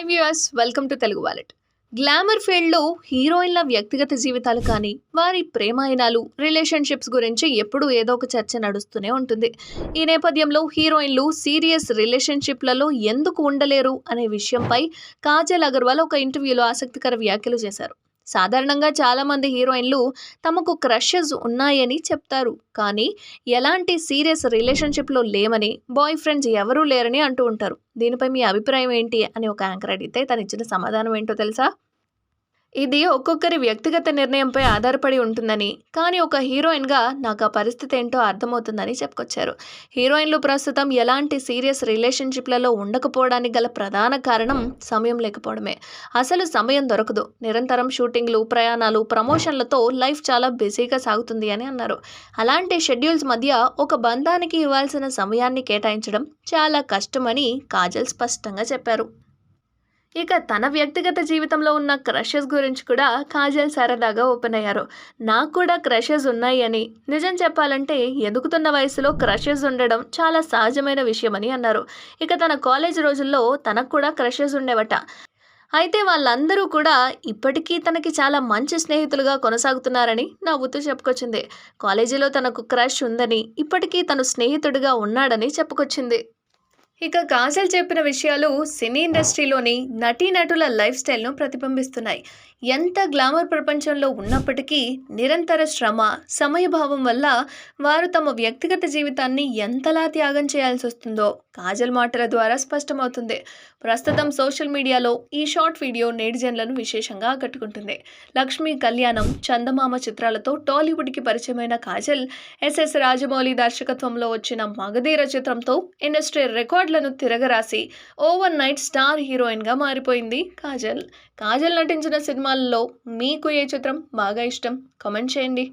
Hi viewers, welcome to Telugu wallet. Glamour ఫీల్డ్లో హీరోయిన్ల వ్యక్తిగత జీవితాలు కానీ వారి ప్రేమాయణాలు రిలేషన్షిప్స్ గురించి ఎప్పుడూ ఏదో ఒక చర్చ నడుస్తూనే ఉంటుంది. ఈ నేపథ్యంలో హీరోయిన్లు సీరియస్ రిలేషన్షిప్లలో ఎందుకు ఉండలేరు అనే విషయంపై కాజల్ అగర్వాల్ ఒక ఇంటర్వ్యూలో ఆసక్తికర వ్యాఖ్యలు చేశారు. సాధారణంగా చాలామంది హీరోయిన్లు తమకు క్రషెస్ ఉన్నాయని చెప్తారు, కానీ ఎలాంటి సీరియస్ రిలేషన్షిప్లో లేమని, బాయ్ ఫ్రెండ్స్ ఎవరూ లేరని అంటూ ఉంటారు. దీనిపై మీ అభిప్రాయం ఏంటి అని ఒక యాంకర్ అడిగితే తను ఇచ్చిన సమాధానం ఏంటో తెలుసా? ఇది ఒక్కొక్కరి వ్యక్తిగత నిర్ణయంపై ఆధారపడి ఉంటుందని, కానీ ఒక హీరోయిన్గా నాకు ఆ పరిస్థితి ఏంటో అర్థమవుతుందని చెప్పుకొచ్చారు. హీరోయిన్లు ప్రస్తుతం ఎలాంటి సీరియస్ రిలేషన్షిప్లలో ఉండకపోవడానికి గల ప్రధాన కారణం సమయం లేకపోవడమే. అసలు సమయం దొరకదు. నిరంతరం షూటింగ్లు, ప్రయాణాలు, ప్రమోషన్లతో లైఫ్ చాలా బిజీగా సాగుతుంది అని అన్నారు. అలాంటి షెడ్యూల్స్ మధ్య ఒక బంధానికి ఇవ్వాల్సిన సమయాన్ని కేటాయించడం చాలా కష్టమని కాజల్ స్పష్టంగా చెప్పారు. ఇక తన వ్యక్తిగత జీవితంలో ఉన్న క్రషెస్ గురించి కూడా కాజల్ సరదాగా ఓపెన్ అయ్యారు. నాకు కూడా క్రషెస్ ఉన్నాయి అని, నిజం చెప్పాలంటే ఎదుగుతున్న వయసులో క్రషెస్ ఉండడం చాలా సహజమైన విషయమని అన్నారు. ఇక తన కాలేజ్ రోజుల్లో తనకు కూడా క్రషెస్ ఉండేవట. అయితే వాళ్ళందరూ కూడా ఇప్పటికీ తనకి చాలా మంచి స్నేహితులుగా కొనసాగుతున్నారని నవ్వుతూ చెప్పుకొచ్చింది. కాలేజీలో తనకు క్రష్ ఉందని, ఇప్పటికీ తను స్నేహితుడిగా ఉన్నాడని చెప్పుకొచ్చింది. ఇక కాజల్ చెప్పిన విషయాలు సినీ ఇండస్ట్రీలోని నటీనటుల లైఫ్ స్టైల్ను ప్రతిబింబిస్తున్నాయి. ఎంత గ్లామర్ ప్రపంచంలో ఉన్నప్పటికీ నిరంతర శ్రమ, సమయభావం వల్ల వారు తమ వ్యక్తిగత జీవితాన్ని ఎంతలా త్యాగం చేయాల్సి వస్తుందో కాజల్ మాటల ద్వారా స్పష్టమవుతుంది. ప్రస్తుతం సోషల్ మీడియాలో ఈ షార్ట్ వీడియో నెటిజన్లను విశేషంగా ఆకట్టుకుంటుంది. లక్ష్మీ కళ్యాణం, చందమామ చిత్రాలతో టాలీవుడ్కి పరిచయమైన కాజల్ ఎస్ఎస్ రాజమౌళి దర్శకత్వంలో వచ్చిన మగధీర చిత్రంతో ఇండస్ట్రీ రికార్డులను తిరగరాసి ఓవర్ నైట్ స్టార్ హీరోయిన్గా మారిపోయింది కాజల్. కాజల్ నటించిన సినిమాల్లో మీకు ఏ చిత్రం బాగా ఇష్టం? కామెంట్ చేయండి.